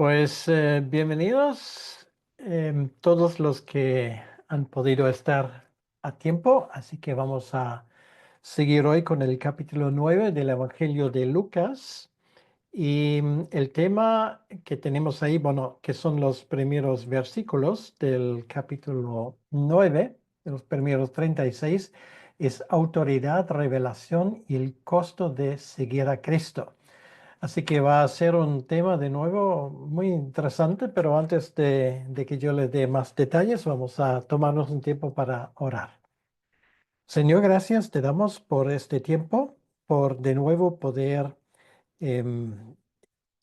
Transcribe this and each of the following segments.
Bienvenidos todos los que han podido estar a tiempo, así que vamos a seguir hoy con el capítulo 9 del Evangelio de Lucas y el tema que tenemos ahí, bueno, que son los primeros versículos del capítulo 9, de los primeros 36, es autoridad, revelación y el costo de seguir a Cristo. Así que va a ser un tema de nuevo muy interesante, pero antes de que yo les dé más detalles, vamos a tomarnos un tiempo para orar. Señor, gracias te damos por este tiempo, por de nuevo poder em,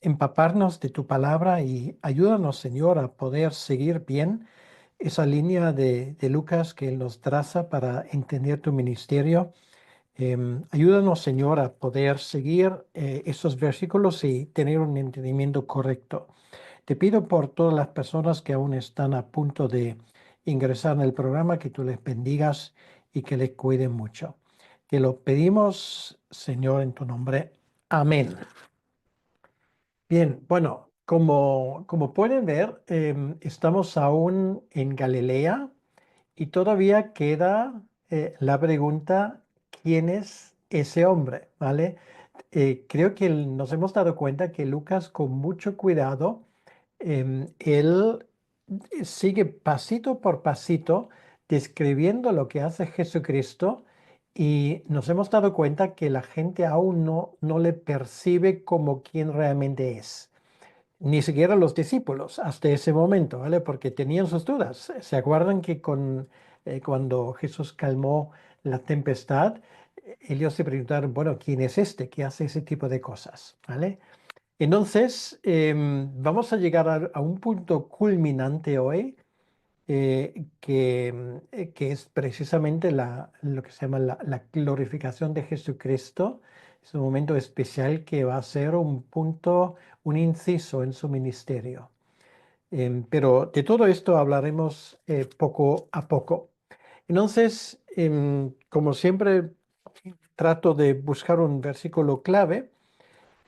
empaparnos de tu palabra y ayúdanos, Señor, a poder seguir bien esa línea de Lucas que Él nos traza para entender tu ministerio. Ayúdanos, Señor, a poder seguir esos versículos y tener un entendimiento correcto. Te pido por todas las personas que aún están a punto de ingresar en el programa, que tú les bendigas y que les cuiden mucho. Te lo pedimos, Señor, en tu nombre. Amén. Bien, bueno, como pueden ver, estamos aún en Galilea. Y todavía queda la pregunta, ¿quién es ese hombre? ¿Vale? Creo que nos hemos dado cuenta que Lucas, con mucho cuidado, él sigue pasito por pasito describiendo lo que hace Jesucristo y nos hemos dado cuenta que la gente aún no le percibe como quien realmente es. Ni siquiera los discípulos hasta ese momento, ¿vale? Porque tenían sus dudas. ¿Se acuerdan que cuando Jesús calmó la tempestad, ellos se preguntaron, bueno, ¿quién es este que hace ese tipo de cosas? ¿Vale? Entonces, vamos a llegar a un punto culminante hoy, que es precisamente lo que se llama la glorificación de Jesucristo. Es un momento especial que va a ser un punto, un inciso en su ministerio. Pero de todo esto hablaremos poco a poco. Entonces, como siempre, trato de buscar un versículo clave,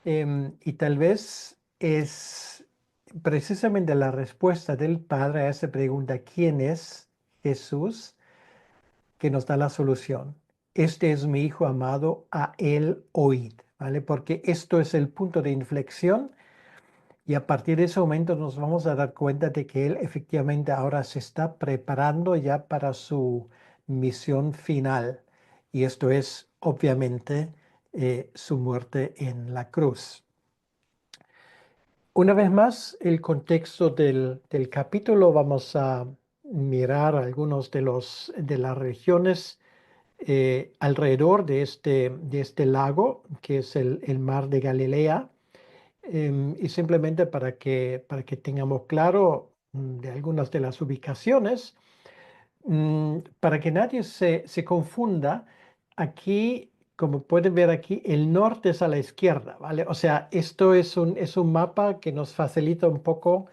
y tal vez es precisamente la respuesta del Padre a esa pregunta, ¿quién es Jesús? Que nos da la solución. Este es mi Hijo amado, a él oíd, ¿vale? Porque esto es el punto de inflexión y a partir de ese momento nos vamos a dar cuenta de que él efectivamente ahora se está preparando ya para su misión final. Y esto es obviamente su muerte en la cruz. Una vez más, el contexto del capítulo, vamos a mirar algunos de las regiones alrededor de este lago, que es el mar de Galilea. Y simplemente para que tengamos claro de algunas de las ubicaciones, para que nadie se confunda, aquí, como pueden ver aquí, el norte es a la izquierda, ¿vale? O sea, esto es un mapa que nos facilita un poco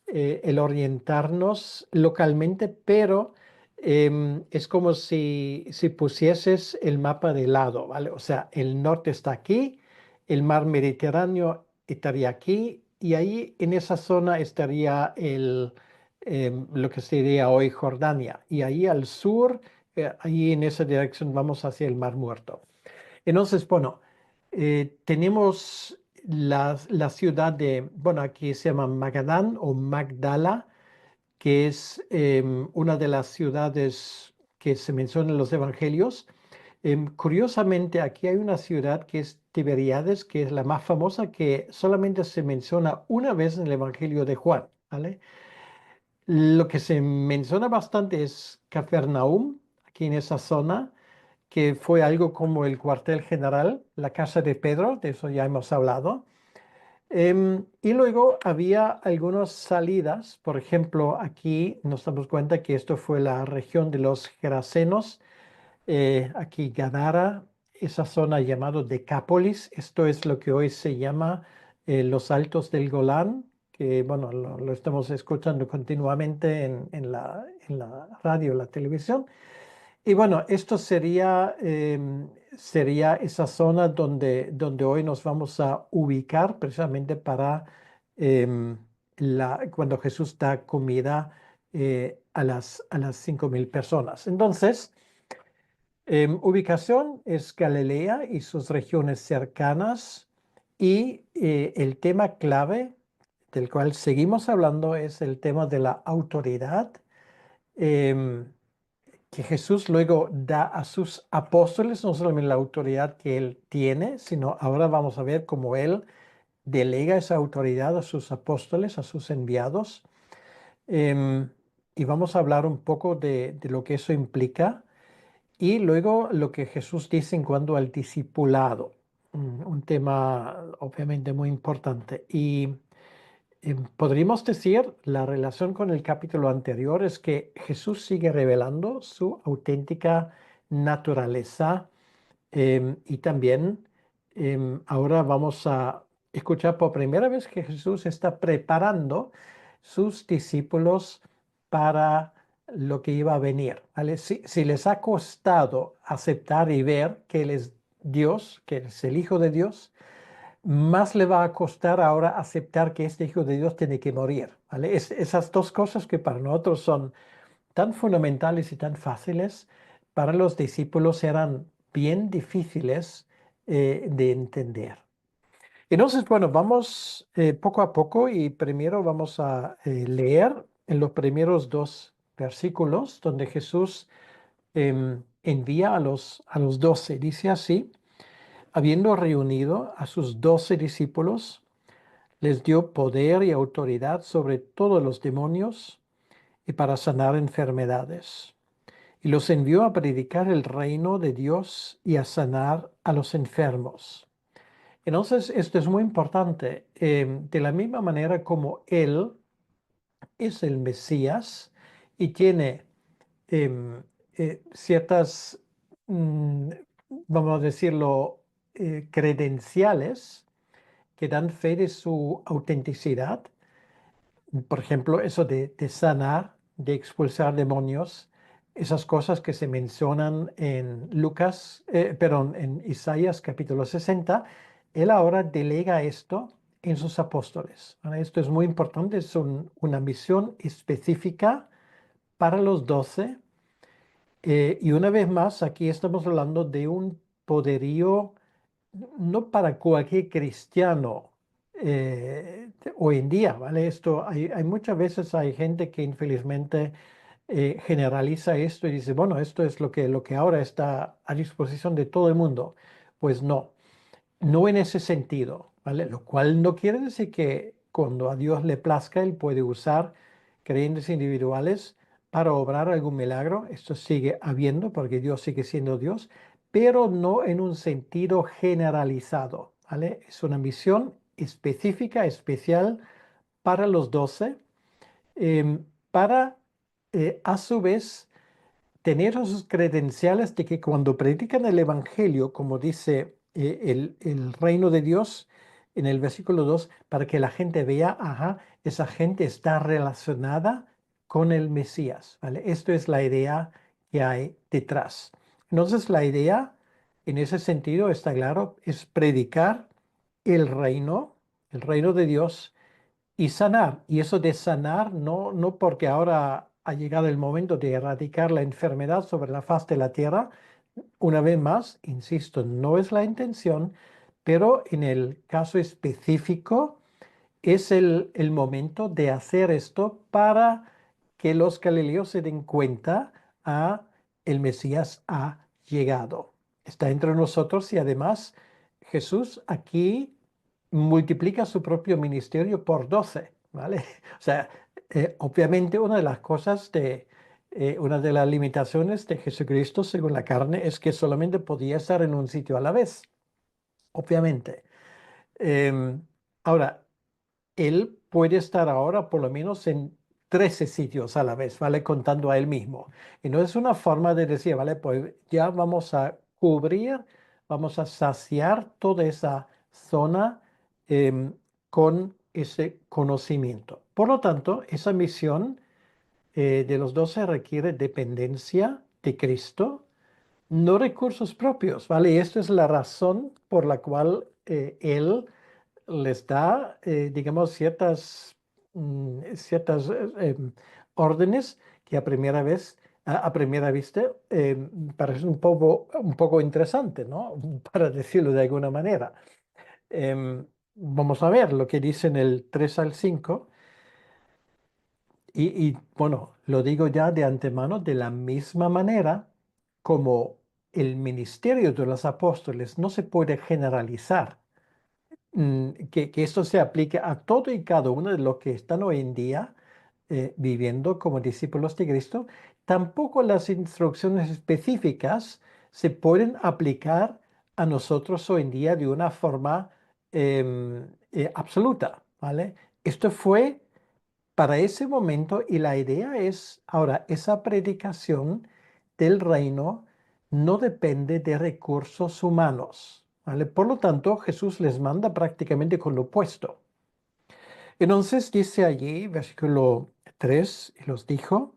el orientarnos localmente, pero es como si pusieses el mapa de lado, ¿vale? O sea, el norte está aquí, el mar Mediterráneo estaría aquí, y ahí en esa zona estaría lo que sería hoy Jordania. Y ahí al sur, ahí en esa dirección vamos hacia el Mar Muerto. Entonces, bueno, tenemos la ciudad bueno, aquí se llama Magadán o Magdala, que es una de las ciudades que se menciona en los evangelios. Curiosamente, aquí hay una ciudad que es Tiberíades, que es la más famosa, que solamente se menciona una vez en el Evangelio de Juan, ¿vale? Lo que se menciona bastante es Cafarnaúm, aquí en esa zona, que fue algo como el cuartel general, la casa de Pedro, de eso ya hemos hablado. Y luego había algunas salidas, por ejemplo, aquí nos damos cuenta que esto fue la región de los Gerasenos, aquí Gadara, esa zona llamada Decápolis, esto es lo que hoy se llama los Altos del Golán, que bueno, lo estamos escuchando continuamente en la radio, la televisión. Y bueno, esto sería esa zona donde hoy nos vamos a ubicar precisamente para em, cuando Jesús da comida a las 5.000 personas. Entonces, ubicación es Galilea y sus regiones cercanas, y el tema clave del cual seguimos hablando es el tema de la autoridad em, que Jesús luego da a sus apóstoles, no solamente la autoridad que él tiene, sino ahora vamos a ver cómo él delega esa autoridad a sus apóstoles, a sus enviados. Em, y vamos a hablar un poco de lo que eso implica, y luego lo que Jesús dice en cuanto al discipulado, un tema obviamente muy importante. Y podríamos decir, la relación con el capítulo anterior es que Jesús sigue revelando su auténtica naturaleza. Y también ahora vamos a escuchar por primera vez que Jesús está preparando sus discípulos para lo que iba a venir, ¿vale? Si les ha costado aceptar y ver que Él es Dios, que es el Hijo de Dios, más le va a costar ahora aceptar que este Hijo de Dios tiene que morir, ¿vale? Esas dos cosas que para nosotros son tan fundamentales y tan fáciles, para los discípulos eran bien difíciles de entender. Entonces, bueno, vamos poco a poco, y primero vamos a leer en los primeros dos versículos donde Jesús envía a los 12. Dice así: habiendo reunido a sus 12 discípulos, les dio poder y autoridad sobre todos los demonios y para sanar enfermedades, y los envió a predicar el reino de Dios y a sanar a los enfermos. Entonces, esto es muy importante. De la misma manera como Él es el Mesías y tiene em, ciertas, mm, vamos a decirlo, credenciales que dan fe de su autenticidad. Por ejemplo, eso de sanar, de expulsar demonios, esas cosas que se mencionan en perdón, en Isaías capítulo 60, él ahora delega esto en sus apóstoles. ¿Vale? Esto es muy importante, es una misión específica para los 12. Y una vez más, aquí estamos hablando de un poderío no para cualquier cristiano hoy en día, ¿vale? Esto hay muchas veces hay gente que infelizmente generaliza esto y dice, bueno, esto es lo que ahora está a disposición de todo el mundo. Pues no. No en ese sentido, ¿vale? Lo cual no quiere decir que cuando a Dios le plazca, Él puede usar creyentes individuales para obrar algún milagro. Esto sigue habiendo porque Dios sigue siendo Dios, pero no en un sentido generalizado, ¿vale? Es una misión específica, especial para los 12, para a su vez tener esos credenciales de que cuando predican el Evangelio, como dice el reino de Dios en el versículo 2, para que la gente vea, ajá, esa gente está relacionada con el Mesías, ¿vale? Esto es la idea que hay detrás. Entonces, la idea en ese sentido, está claro, es predicar el reino de Dios y sanar. Y eso de sanar, no porque ahora ha llegado el momento de erradicar la enfermedad sobre la faz de la tierra. Una vez más, insisto, no es la intención, pero en el caso específico es el momento de hacer esto para que los galileos se den cuenta el Mesías ha llegado. Está entre nosotros, y además Jesús aquí multiplica su propio ministerio por 12, ¿vale? O sea, obviamente una de las limitaciones de Jesucristo según la carne es que solamente podía estar en un sitio a la vez, obviamente. Em, Ahora, él puede estar ahora por lo menos en 13 sitios a la vez, ¿vale? Contando a él mismo. Y no es una forma de decir, ¿vale? Pues ya vamos a cubrir, vamos a saciar toda esa zona em, con ese conocimiento. Por lo tanto, esa misión de los 12 requiere dependencia de Cristo, no recursos propios, ¿vale? Y esta es la razón por la cual Él les da, digamos, ciertas ciertas órdenes que a primera vista, parecen un poco interesante, ¿no? Para decirlo de alguna manera. Vamos a ver lo que dice en el 3 al 5. Bueno, lo digo ya de antemano, de la misma manera como el ministerio de los apóstoles no se puede generalizar, que esto se aplique a todo y cada uno de los que están hoy en día viviendo como discípulos de Cristo. Tampoco las instrucciones específicas se pueden aplicar a nosotros hoy en día de una forma absoluta, ¿vale? Esto fue para ese momento y la idea es, ahora, esa predicación del reino no depende de recursos humanos, ¿vale? Por lo tanto, Jesús les manda prácticamente con lo opuesto. Entonces dice allí, versículo 3, y los dijo,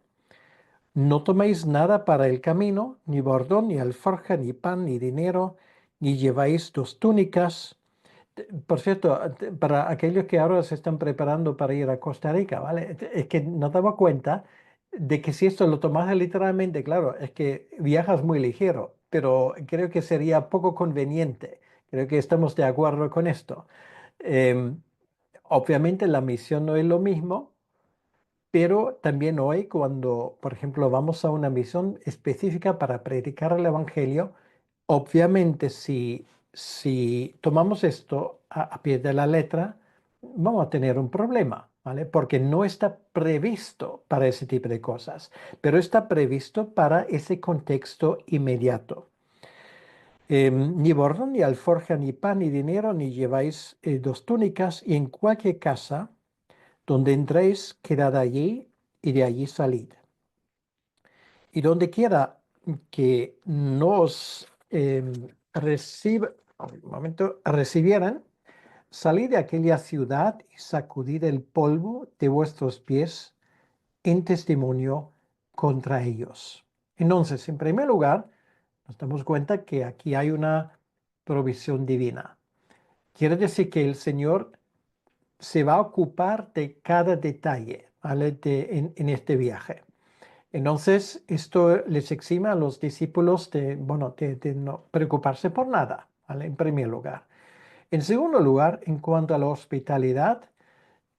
no toméis nada para el camino, ni bordón, ni alforja, ni pan, ni dinero, ni lleváis dos túnicas. Por cierto, para aquellos que ahora se están preparando para ir a Costa Rica, ¿vale? Es que nos damos cuenta de que si esto lo tomas literalmente, claro, es que viajas muy ligero, pero creo que sería poco conveniente. Creo que estamos de acuerdo con esto. Em, Obviamente la misión no es lo mismo, pero también hoy cuando, por ejemplo, vamos a una misión específica para predicar el Evangelio, obviamente si tomamos esto a pie de la letra, vamos a tener un problema, ¿vale? Porque no está previsto para ese tipo de cosas, pero está previsto para ese contexto inmediato. Ni bordón, ni alforja, ni pan, ni dinero, ni lleváis dos túnicas, y en cualquier casa donde entréis, quedad allí y de allí salid. Y donde quiera que nos un momento, recibieran, salid de aquella ciudad y sacudid el polvo de vuestros pies en testimonio contra ellos. Entonces, en primer lugar, nos damos cuenta que aquí hay una provisión divina. Quiere decir que el Señor se va a ocupar de cada detalle, ¿vale? En este viaje. Entonces, esto les exime a los discípulos de, bueno, de no preocuparse por nada, ¿vale? En primer lugar. En segundo lugar, en cuanto a la hospitalidad,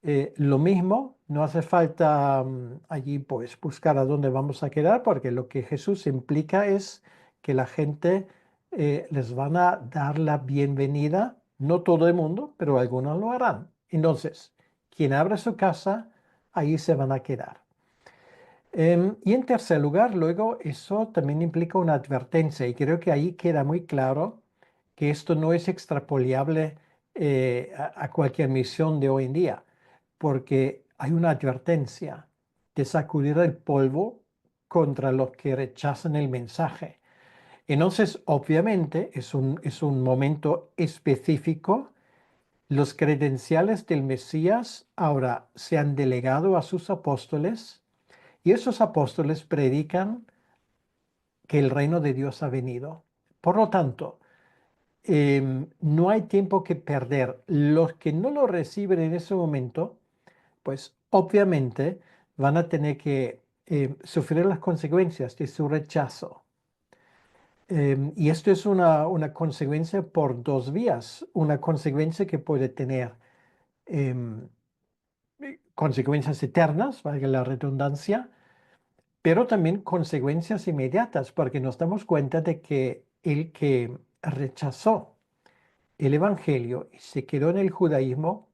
lo mismo, no hace falta allí pues buscar a dónde vamos a quedar, porque lo que Jesús implica es que la gente les van a dar la bienvenida, no todo el mundo, pero algunos lo harán. Entonces, quien abra su casa, ahí se van a quedar. Y en tercer lugar, luego eso también implica una advertencia y creo que ahí queda muy claro que esto no es extrapolable a cualquier misión de hoy en día, porque hay una advertencia de sacudir el polvo contra los que rechazan el mensaje. Entonces, obviamente, es un momento específico. Los credenciales del Mesías ahora se han delegado a sus apóstoles y esos apóstoles predican que el reino de Dios ha venido. Por lo tanto, no hay tiempo que perder. Los que no lo reciben en ese momento, pues obviamente van a tener que sufrir las consecuencias de su rechazo. Y esto es una consecuencia por dos vías. Una consecuencia que puede tener em, consecuencias eternas, valga la redundancia, pero también consecuencias inmediatas, porque nos damos cuenta de que el que rechazó el Evangelio y se quedó en el judaísmo,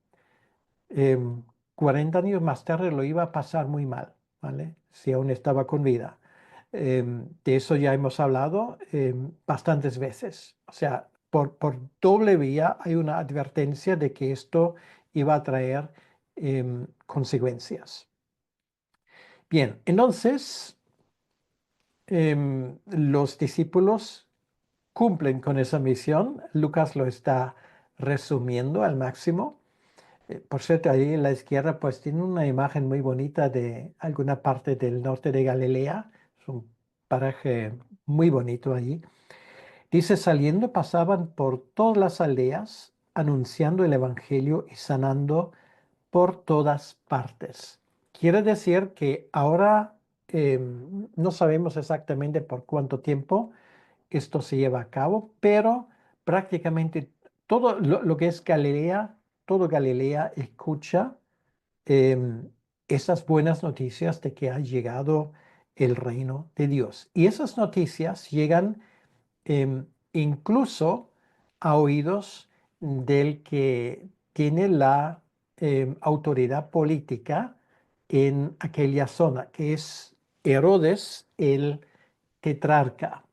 40 años más tarde lo iba a pasar muy mal, ¿vale? Si aún estaba con vida. De eso ya hemos hablado bastantes veces. O sea, por doble vía hay una advertencia de que esto iba a traer consecuencias. Bien, entonces los discípulos cumplen con esa misión. Lucas lo está resumiendo al máximo. Por cierto, ahí en la izquierda pues tiene una imagen muy bonita de alguna parte del norte de Galilea. Es un paraje muy bonito allí. Dice, saliendo pasaban por todas las aldeas anunciando el evangelio y sanando por todas partes. Quiere decir que ahora no sabemos exactamente por cuánto tiempo esto se lleva a cabo, pero prácticamente todo lo que es Galilea, todo Galilea escucha em, esas buenas noticias de que ha llegado el reino de Dios. Y esas noticias llegan incluso a oídos del que tiene la autoridad política en aquella zona, que es Herodes el tetrarca.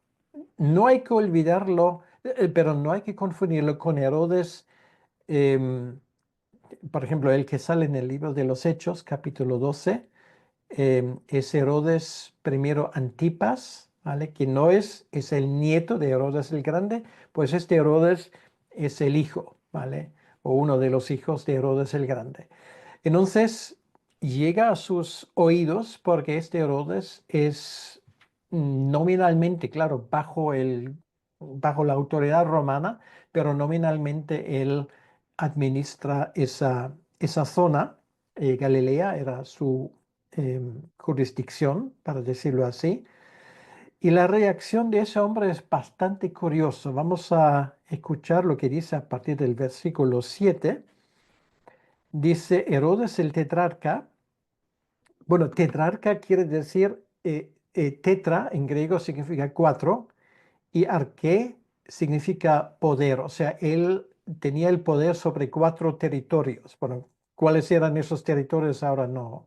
No hay que olvidarlo, pero no hay que confundirlo con Herodes, em, por ejemplo, el que sale en el libro de los Hechos, capítulo 12, es Herodes primero Antipas, ¿vale? Que no es el nieto de Herodes el Grande, pues este Herodes es el hijo, ¿vale? O uno de los hijos de Herodes el Grande. Entonces llega a sus oídos porque este Herodes es nominalmente, claro, bajo la autoridad romana, pero nominalmente él administra esa zona. Galilea era su jurisdicción, para decirlo así. Y la reacción de ese hombre es bastante curioso. Vamos a escuchar lo que dice a partir del versículo 7. Dice Herodes el tetrarca. Bueno, tetrarca quiere decir tetra en griego significa cuatro y arqué significa poder. O sea, él tenía el poder sobre cuatro territorios. Bueno, ¿cuáles eran esos territorios? Ahora no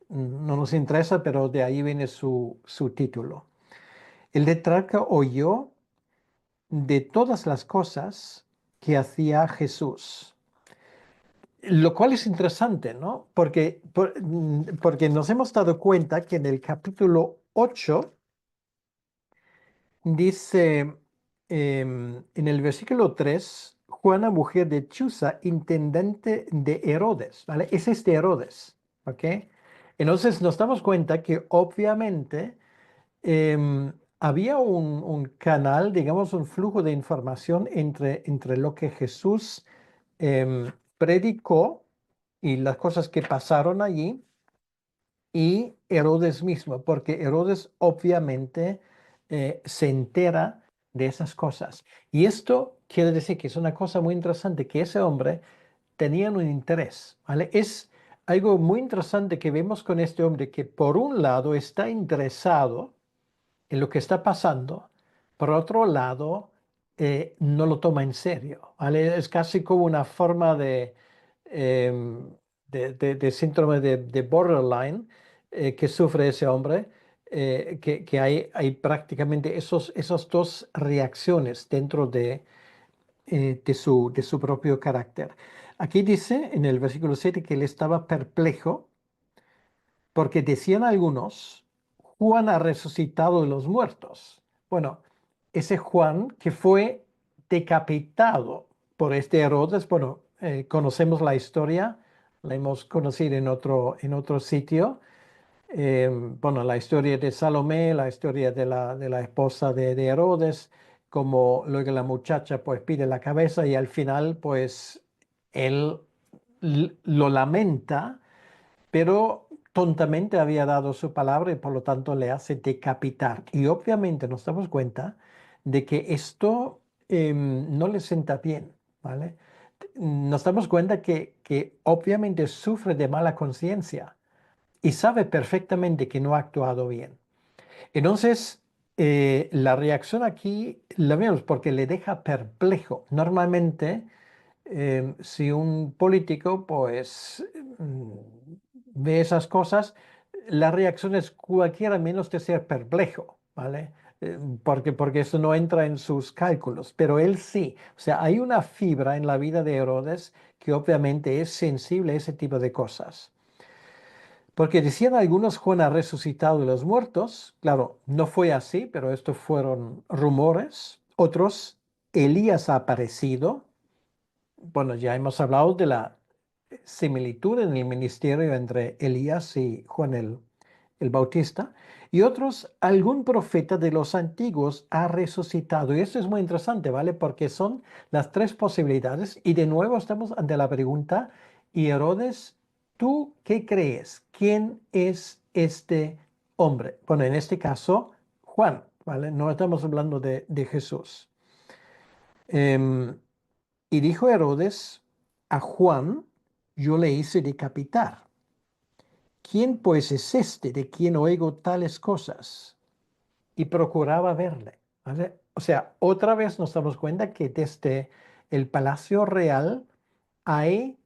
nos interesa, pero de ahí viene su título. El tetrarca oyó de todas las cosas que hacía Jesús. Lo cual es interesante, ¿no? Porque nos hemos dado cuenta que en el capítulo 8 dice, en el versículo 3, Juana, mujer de Chuza, intendente de Herodes, ¿vale? Es este Herodes, ¿ok? Entonces nos damos cuenta que obviamente había un canal, digamos, un flujo de información entre lo que Jesús predicó y las cosas que pasaron allí y Herodes mismo, porque Herodes obviamente se entera de esas cosas. Y esto quiere decir que es una cosa muy interesante, que ese hombre tenía un interés, ¿vale? Es algo muy interesante que vemos con este hombre que por un lado está interesado en lo que está pasando, por otro lado, no lo toma en serio, ¿vale? Es casi como una forma em, de síndrome de borderline que sufre ese hombre, que hay prácticamente esas dos reacciones dentro de su propio carácter. Aquí dice en el versículo 7 que él estaba perplejo porque decían algunos, Juan ha resucitado de los muertos. Bueno, ese Juan que fue decapitado por este Herodes, bueno, conocemos la historia, la hemos conocido en otro sitio. Bueno, la historia de Salomé, la historia de la esposa de Herodes, como luego la muchacha pues pide la cabeza y al final pues él lo lamenta, pero tontamente había dado su palabra y por lo tanto le hace decapitar. Y obviamente nos damos cuenta de que esto no le sienta bien, ¿vale? Nos damos cuenta que obviamente sufre de mala conciencia y sabe perfectamente que no ha actuado bien. Entonces, la reacción aquí la vemos porque le deja perplejo. Normalmente si un político pues ve esas cosas, la reacción es cualquiera menos de ser perplejo, ¿vale? Porque eso no entra en sus cálculos, pero él sí. O sea, hay una fibra en la vida de Herodes que obviamente es sensible a ese tipo de cosas. Porque decían algunos, Juan ha resucitado de los muertos. Claro, no fue así, pero estos fueron rumores. Otros, Elías ha aparecido. Bueno, ya hemos hablado de la similitud en el ministerio entre Elías y Juan el Bautista. Y otros, algún profeta de los antiguos ha resucitado. Y esto es muy interesante, ¿vale? Porque son las tres posibilidades. Y de nuevo estamos ante la pregunta, ¿y Herodes ¿Tú qué crees? ¿Quién es este hombre? Bueno, en este caso, Juan, ¿vale? No estamos hablando de Jesús. Em, y dijo Herodes a Juan, yo le hice decapitar. ¿Quién pues es este de quien oigo tales cosas? Y procuraba verle, ¿vale? O sea, otra vez nos damos cuenta que desde el Palacio Real hay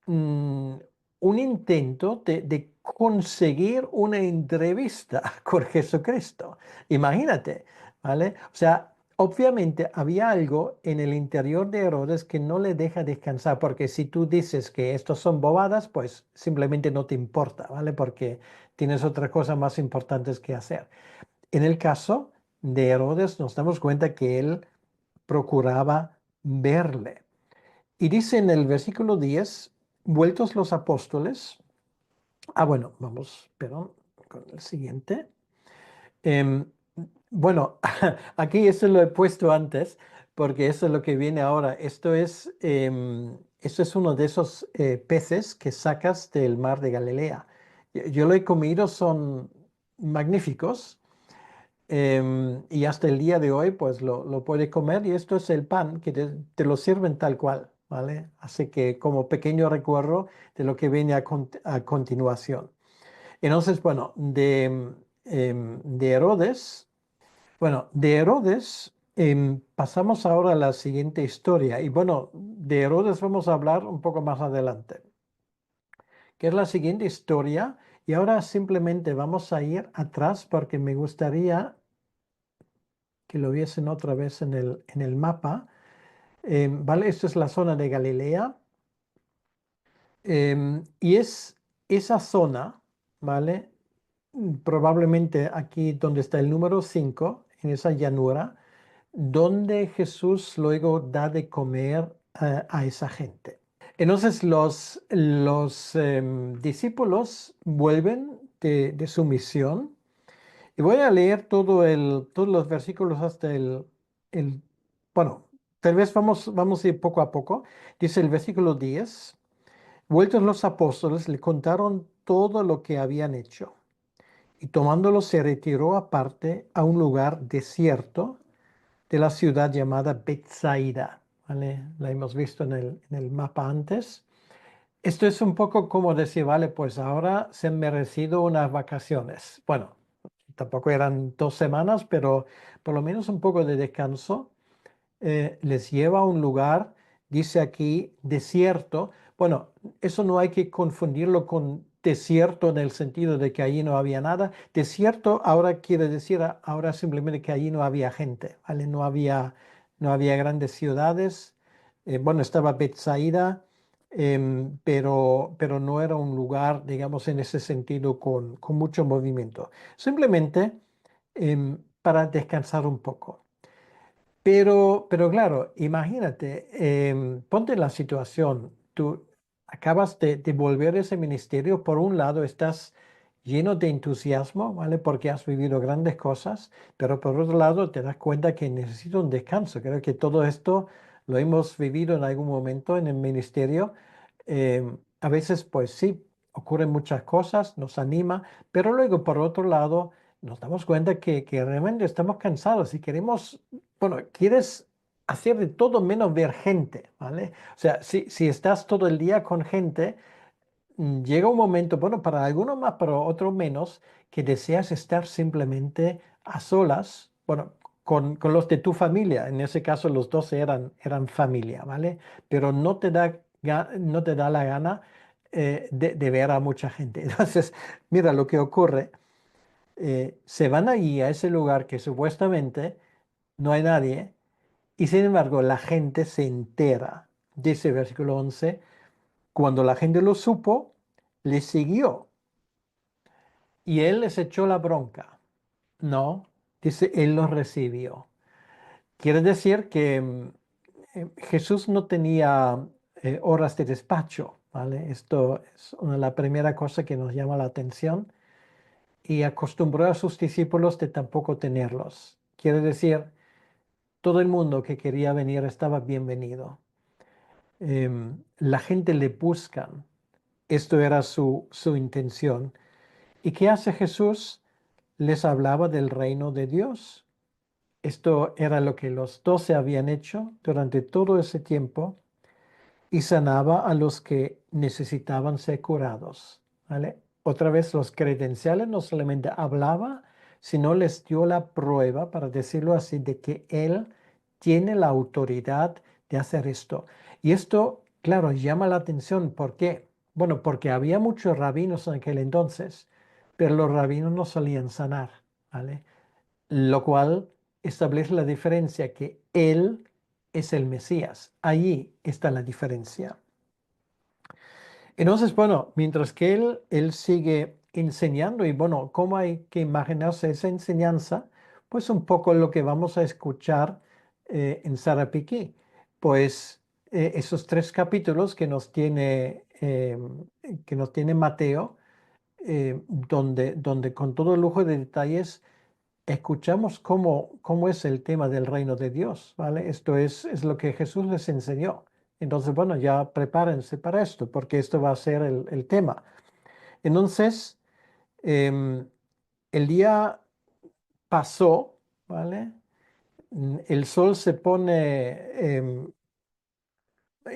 mm, un intento de conseguir una entrevista con Jesucristo. Imagínate, ¿vale? O sea, obviamente había algo en el interior de Herodes que no le deja descansar, porque si tú dices que estos son bobadas, pues simplemente no te importa, ¿vale? Porque tienes otras cosas más importantes que hacer. En el caso de Herodes, nos damos cuenta que él procuraba verle. Y dice en el versículo 10, vueltos los apóstoles, bueno, vamos, perdón, con el siguiente. Em, bueno, aquí esto lo he puesto antes porque eso es lo que viene ahora. Esto es uno de esos peces que sacas del mar de Galilea. Yo lo he comido, son magníficos. Y hasta el día de hoy, pues lo puedes comer y esto es el pan que te lo sirven tal cual, ¿vale? Así que como pequeño recuerdo de lo que viene a continuación. Entonces, bueno, de Herodes, bueno, de Herodes pasamos ahora a la siguiente historia. Y bueno, de Herodes vamos a hablar un poco más adelante, que es la siguiente historia. Y ahora simplemente vamos a ir atrás porque me gustaría que lo viesen otra vez en el mapa. ¿Vale? Esto es la zona de Galilea. Y es esa zona, ¿vale? Probablemente aquí donde está el número 5 en esa llanura, donde Jesús luego da de comer a esa gente. Entonces los discípulos vuelven de su misión. Y voy a leer todos los versículos hasta el, bueno, tal vez vamos a ir poco a poco. Dice el versículo 10, vueltos los apóstoles le contaron todo lo que habían hecho. Y tomándolo se retiró aparte a un lugar desierto de la ciudad llamada Bethsaida. ¿Vale? La hemos visto en el mapa antes. Esto es un poco como decir, vale, pues ahora se han merecido unas vacaciones. Bueno, tampoco eran 2 semanas, pero por lo menos un poco de descanso. Les lleva a un lugar, dice aquí, desierto. Bueno, eso no hay que confundirlo con desierto en el sentido de que allí no había nada. Desierto ahora quiere decir ahora simplemente que allí no había gente, ¿vale? No había grandes ciudades. Bueno, estaba Bethsaida, pero no era un lugar, digamos, en ese sentido con mucho movimiento. Simplemente para descansar un poco. Pero claro, imagínate, ponte en la situación, tú acabas de volver a ese ministerio, por un lado estás lleno de entusiasmo, ¿vale? Porque has vivido grandes cosas, pero por otro lado te das cuenta que necesitas un descanso. Creo que todo esto lo hemos vivido en algún momento en el ministerio. A veces, pues sí, ocurren muchas cosas, nos anima, pero luego por otro lado nos damos cuenta que realmente estamos cansados y queremos, bueno, quieres hacer de todo menos ver gente, ¿vale? O sea, si estás todo el día con gente, llega un momento, bueno, para algunos más, para otros menos, que deseas estar simplemente a solas, bueno, con los de tu familia. En ese caso, los dos eran familia, ¿vale? Pero no te da la gana de ver a mucha gente. Entonces, mira lo que ocurre. Se van allí a ese lugar que supuestamente no hay nadie y sin embargo la gente se entera. Dice versículo 11, cuando la gente lo supo, le siguió y él les echó la bronca. No, dice, él los recibió. Quiere decir que Jesús no tenía horas de despacho, ¿vale? Esto es la primera cosa que nos llama la atención y acostumbró a sus discípulos de tampoco tenerlos. Quiere decir, todo el mundo que quería venir estaba bienvenido. La gente le buscan. Esto era su intención. ¿Y qué hace Jesús? Les hablaba del reino de Dios. Esto era lo que los 12 habían hecho durante todo ese tiempo y sanaba a los que necesitaban ser curados. ¿Vale? Otra vez, los credenciales no solamente hablaba, sino les dio la prueba, para decirlo así, de que Él tiene la autoridad de hacer esto. Y esto, claro, llama la atención. ¿Por qué? Bueno, porque había muchos rabinos en aquel entonces, pero los rabinos no solían sanar. ¿Vale? Lo cual establece la diferencia que Él es el Mesías. Allí está la diferencia. Entonces, bueno, mientras que él sigue enseñando y bueno, ¿cómo hay que imaginarse esa enseñanza? Pues un poco lo que vamos a escuchar en Sarapiquí. Pues esos 3 capítulos que nos tiene Mateo, donde con todo lujo de detalles escuchamos cómo es el tema del reino de Dios, ¿vale? Esto es lo que Jesús les enseñó. Entonces, bueno, ya prepárense para esto, porque esto va a ser el tema. Entonces, em, el día pasó, ¿vale? El sol se pone,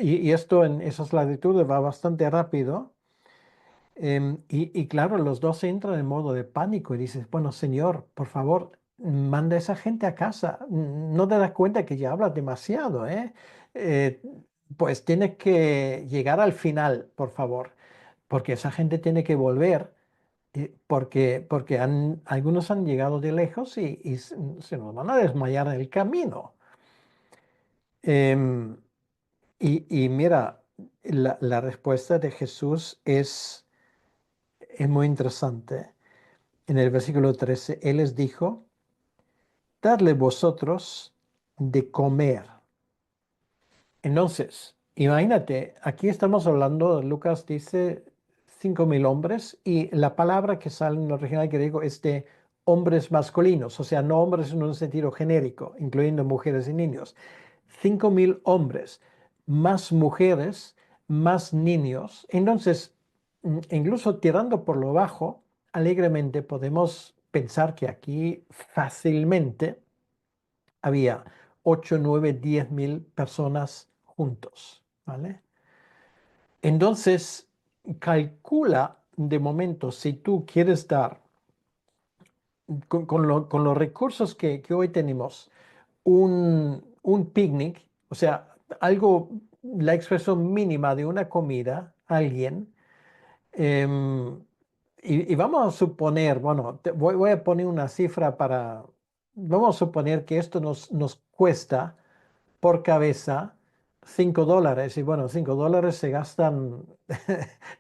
y esto en esas latitudes va bastante rápido. Y claro, los dos entran en modo de pánico y dices, bueno, Señor, por favor, manda a esa gente a casa. No te das cuenta que ya hablas demasiado, ¿eh? Eh, pues tienes que llegar al final, por favor, porque esa gente tiene que volver, porque algunos han llegado de lejos y se nos van a desmayar en el camino. Em, y mira, la respuesta de Jesús es muy interesante. En el versículo 13, Él les dijo, dadle vosotros de comer. Entonces, imagínate, aquí estamos hablando, Lucas dice 5.000 hombres y la palabra que sale en el original griego es de hombres masculinos, o sea, no hombres en un sentido genérico, incluyendo mujeres y niños. 5.000 hombres, más mujeres, más niños. Entonces, incluso tirando por lo bajo, alegremente podemos pensar que aquí fácilmente había 8, 9, 10.000 personas juntos, ¿vale? Entonces, calcula de momento si tú quieres dar con los recursos que hoy tenemos un picnic, o sea, algo, la expresión mínima de una comida a alguien. em, y vamos a suponer, bueno, voy a poner una cifra vamos a suponer que esto nos cuesta por cabeza $5. Y bueno, $5 se gastan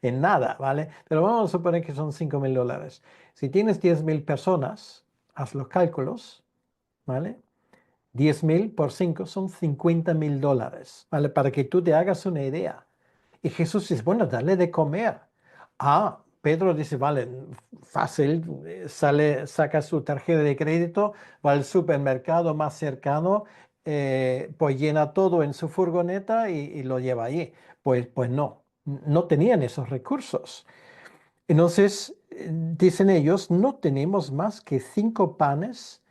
en nada, ¿vale? Pero vamos a suponer que son $5.000. Si tienes 10.000 personas, haz los cálculos, ¿vale? 10.000 por 5 son $50.000, ¿vale? Para que tú te hagas una idea. Y Jesús dice, bueno, dale de comer. Pedro dice, vale, fácil, saca su tarjeta de crédito, va al supermercado más cercano, pues llena todo en su furgoneta y lo lleva allí. Pues no tenían esos recursos. Entonces, dicen ellos, no tenemos más que 5 panes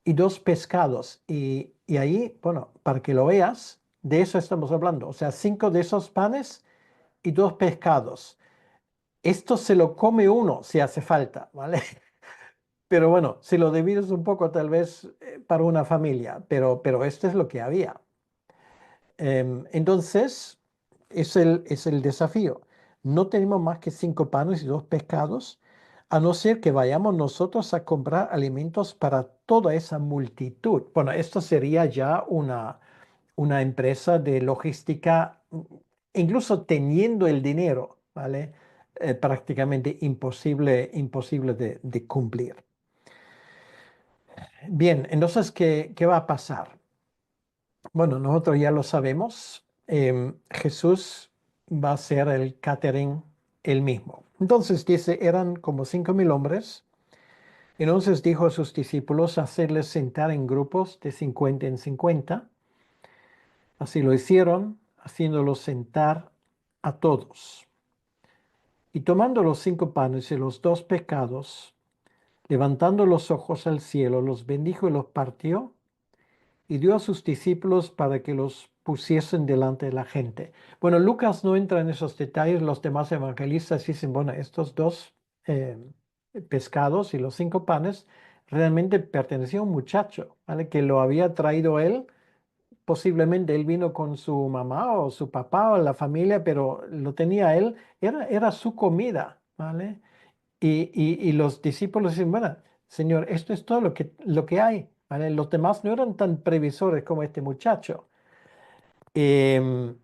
y 2 pescados. Y ahí, bueno, para que lo veas, de eso estamos hablando. O sea, 5 de esos panes y 2 pescados. Esto se lo come uno si hace falta, ¿vale? Pero bueno, si lo divides un poco, tal vez para una familia, pero esto es lo que había. Entonces, es el desafío. No tenemos más que 5 panes y 2 pescados, a no ser que vayamos nosotros a comprar alimentos para toda esa multitud. Bueno, esto sería ya una empresa de logística, incluso teniendo el dinero, ¿vale? Prácticamente imposible de cumplir. Bien, entonces, ¿qué va a pasar? Bueno, nosotros ya lo sabemos. Jesús va a ser el catering él mismo. Entonces dice, eran como 5.000 hombres. Entonces dijo a sus discípulos hacerles sentar en grupos de 50 en 50. Así lo hicieron, haciéndolos sentar a todos. Y tomando los 5 panes y los 2 pescados, levantando los ojos al cielo, los bendijo y los partió y dio a sus discípulos para que los pusiesen delante de la gente. Bueno, Lucas no entra en esos detalles, los demás evangelistas dicen, bueno, estos 2 pescados y los 5 panes realmente pertenecían a un muchacho, ¿vale? Que lo había traído él. Posiblemente él vino con su mamá o su papá o la familia, pero lo tenía él, era su comida, ¿vale? Y los discípulos dicen, bueno, Señor, esto es todo lo que hay, ¿vale? Los demás no eran tan previsores como este muchacho. Em,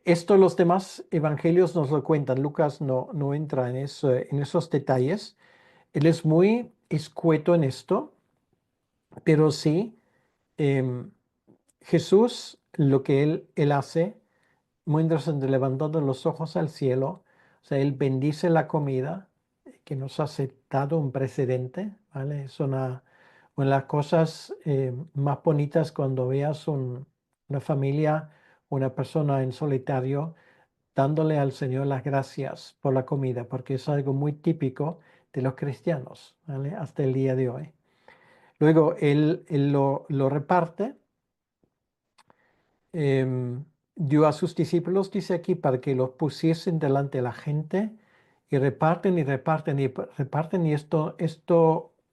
Esto los demás evangelios nos lo cuentan. Lucas no entra en esos detalles. Él es muy escueto en esto, pero sí, em, Jesús, lo que él hace, muestras levantando los ojos al cielo, o sea, Él bendice la comida, que nos ha dado un precedente, ¿vale? Es una de las cosas más bonitas cuando veas una familia, una persona en solitario, dándole al Señor las gracias por la comida, porque es algo muy típico de los cristianos, ¿vale? Hasta el día de hoy. Luego Él lo reparte, dio a sus discípulos, dice aquí, para que los pusiesen delante de la gente y reparten y reparten y reparten y esto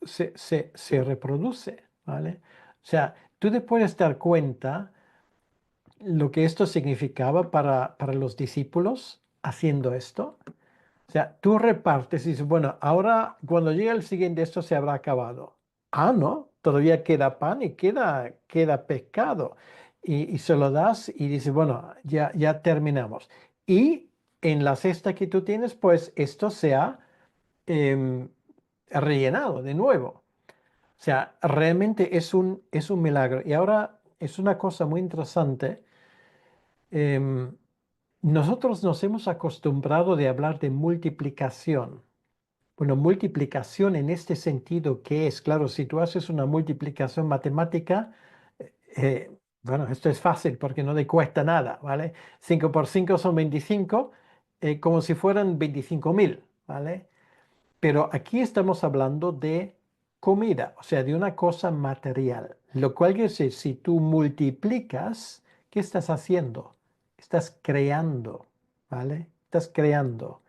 se reproduce, ¿vale? O sea, tú te puedes dar cuenta lo que esto significaba para los discípulos haciendo esto. O sea, tú repartes y dices, bueno, ahora cuando llegue el siguiente esto se habrá acabado. Ah, no, todavía queda pan y queda pescado. Y se lo das y dices, bueno, ya terminamos. Y en la cesta que tú tienes, pues esto se ha em, rellenado de nuevo. O sea, realmente es un milagro. Y ahora es una cosa muy interesante. em, Nosotros nos hemos acostumbrado de hablar de multiplicación. Bueno, multiplicación en este sentido, ¿qué es? Claro, si tú haces una multiplicación matemática, eh, bueno, esto es fácil porque no te cuesta nada, ¿vale? 5 por 5 son 25, como si fueran 25.000, ¿vale? Pero aquí estamos hablando de comida, o sea, de una cosa material, lo cual quiere decir, si tú multiplicas, ¿qué estás haciendo? Estás creando, ¿vale? Estás creando.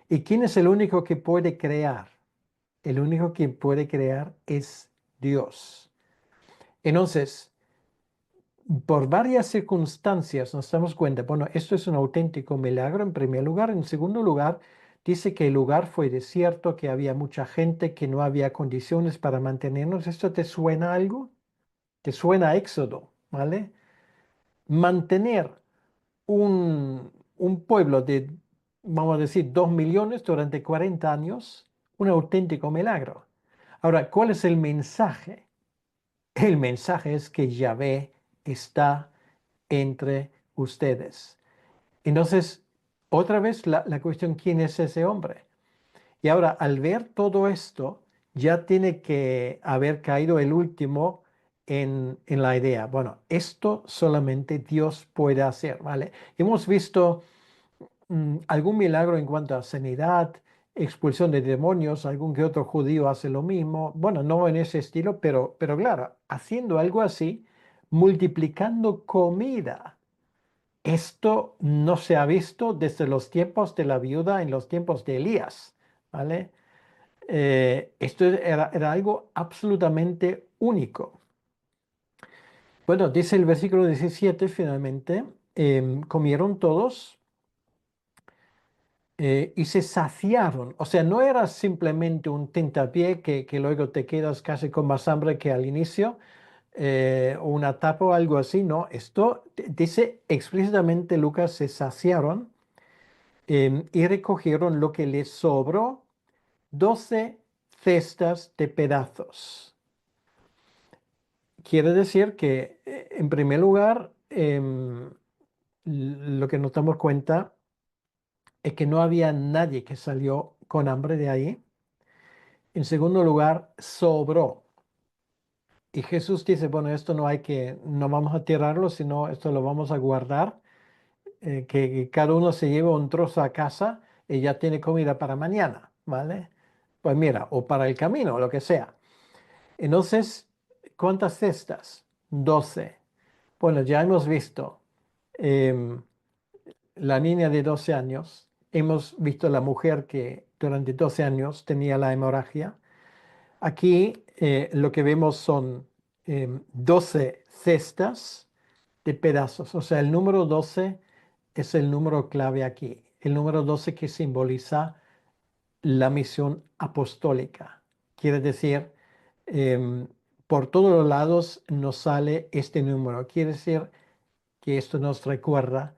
¿Y quién es el único que puede crear? El único que puede crear es Dios. Entonces, por varias circunstancias nos damos cuenta, bueno, esto es un auténtico milagro en primer lugar. En segundo lugar, dice que el lugar fue desierto, que había mucha gente, que no había condiciones para mantenernos. ¿Esto te suena a algo? ¿Te suena a Éxodo? ¿Vale? Mantener un pueblo de, vamos a decir, 2 millones durante 40 años, un auténtico milagro. Ahora, ¿cuál es el mensaje? El mensaje es que Yahvé está entre ustedes. Entonces, otra vez la cuestión, ¿quién es ese hombre? Y ahora, al ver todo esto, ya tiene que haber caído el último en la idea. Bueno, esto solamente Dios puede hacer, ¿vale? Hemos visto algún milagro en cuanto a sanidad, expulsión de demonios, algún que otro judío hace lo mismo. Bueno, no en ese estilo, pero claro, haciendo algo así, multiplicando comida. Esto no se ha visto desde los tiempos de la viuda en los tiempos de Elías, ¿vale? Esto era algo absolutamente único. Bueno, dice el versículo 17 finalmente, comieron todos y se saciaron. O sea, no era simplemente un tentapié que luego te quedas casi con más hambre que al inicio, o una tapa o algo así, no. Esto dice explícitamente Lucas, se saciaron y recogieron lo que les sobró, 12 cestas de pedazos. Quiere decir que, en primer lugar, lo que nos damos cuenta es que no había nadie que salió con hambre de ahí. En segundo lugar, sobró. Y Jesús dice, bueno, esto no vamos a tirarlo, sino esto lo vamos a guardar, que cada uno se lleve un trozo a casa y ya tiene comida para mañana, ¿vale? Pues mira, o para el camino, o lo que sea. Entonces, ¿cuántas cestas? 12. Bueno, ya hemos visto em, la niña de 12 años, hemos visto la mujer que durante 12 años tenía la hemorragia. Aquí lo que vemos son 12 cestas de pedazos, o sea, el número 12 es el número clave aquí, el número 12 que simboliza la misión apostólica. Quiere decir, em, por todos los lados nos sale este número. Quiere decir que esto nos recuerda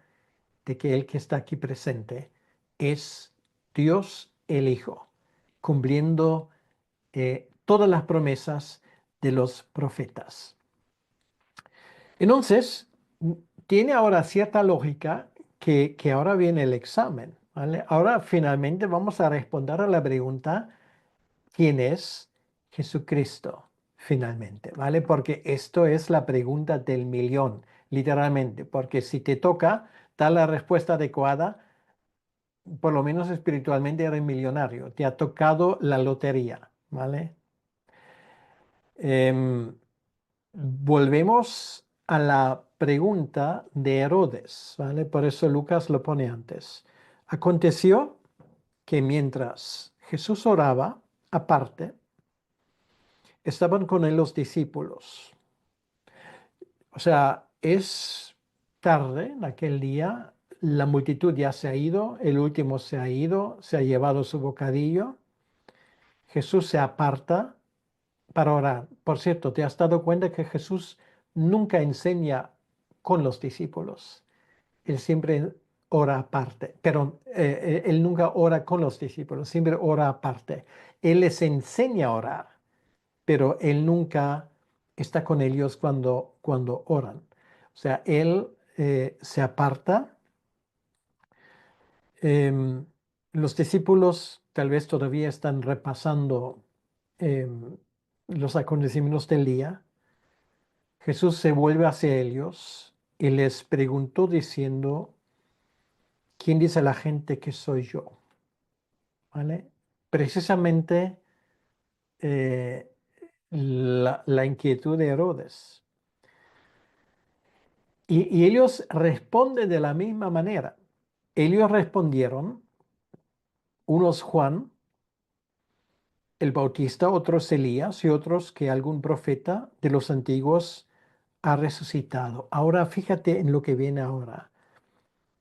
de que el que está aquí presente es Dios el Hijo, cumpliendo todas las promesas de los profetas. Entonces, tiene ahora cierta lógica que ahora viene el examen, ¿vale? Ahora finalmente vamos a responder a la pregunta, ¿quién es Jesucristo? Finalmente, ¿vale? Porque esto es la pregunta del millón, literalmente, porque si te toca dar la respuesta adecuada, por lo menos espiritualmente eres millonario, te ha tocado la lotería, ¿vale? Em, Volvemos a la pregunta de Herodes, ¿vale? Por eso Lucas lo pone antes. Aconteció que mientras Jesús oraba, aparte, estaban con él los discípulos. O sea, es tarde en aquel día, la multitud ya se ha ido, el último se ha ido, se ha llevado su bocadillo. Jesús se aparta para orar. Por cierto, ¿te has dado cuenta que Jesús nunca enseña con los discípulos? Él siempre ora aparte, pero él nunca ora con los discípulos, siempre ora aparte. Él les enseña a orar, pero él nunca está con ellos cuando oran. O sea, él se aparta. Em, los discípulos tal vez todavía están repasando em, los acontecimientos del día. Jesús se vuelve hacia ellos y les preguntó diciendo, ¿quién dice la gente que soy yo? ¿Vale? Precisamente eh, la inquietud de Herodes. Y ellos responden de la misma manera. Ellos respondieron, unos Juan el Bautista, otros Elías y otros que algún profeta de los antiguos ha resucitado. Ahora fíjate en lo que viene ahora.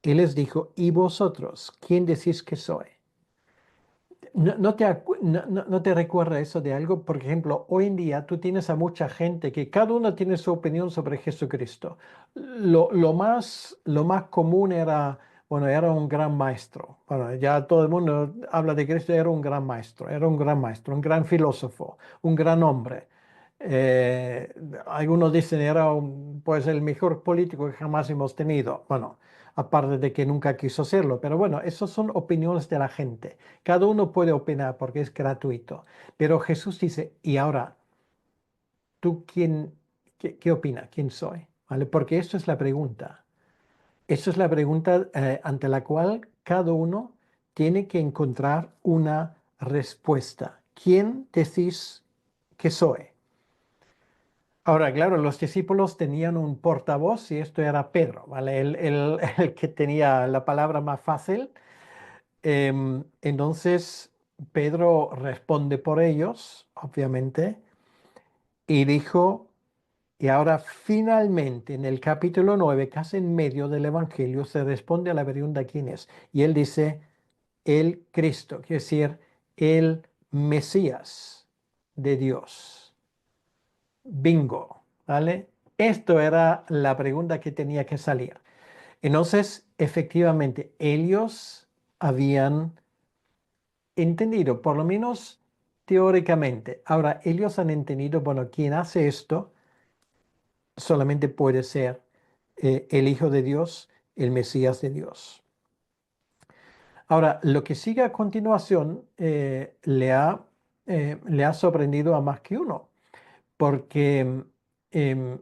Él les dijo, ¿y vosotros? ¿Quién decís que soy? ¿No te recuerda eso de algo? Por ejemplo, hoy en día tú tienes a mucha gente que cada uno tiene su opinión sobre Jesucristo. Lo más común era, bueno, era un gran maestro. Bueno, ya todo el mundo habla de Cristo, era un gran maestro, era un gran maestro, un gran filósofo, un gran hombre. Eh, Algunos dicen era pues el mejor político que jamás hemos tenido. Bueno, aparte de que nunca quiso serlo, pero bueno, esas son opiniones de la gente. Cada uno puede opinar porque es gratuito. Pero Jesús dice, y ahora, ¿tú qué opinas? ¿Quién soy? ¿Vale? Porque esto es la pregunta. Esto es la pregunta ante la cual cada uno tiene que encontrar una respuesta. ¿Quién decís que soy? Ahora, claro, los discípulos tenían un portavoz y esto era Pedro, ¿vale? El que tenía la palabra más fácil. Entonces, Pedro responde por ellos, obviamente, y dijo, y ahora finalmente en el capítulo 9, casi en medio del Evangelio, se responde a la pregunta quién es. Y él dice, el Cristo, quiere decir, el Mesías de Dios. Bingo, ¿vale? Esto era la pregunta que tenía que salir. Entonces, efectivamente, ellos habían entendido, por lo menos teóricamente. Ahora, ellos han entendido, bueno, quien hace esto solamente puede ser el Hijo de Dios, el Mesías de Dios. Ahora, lo que sigue a continuación le ha sorprendido a más que uno, porque em,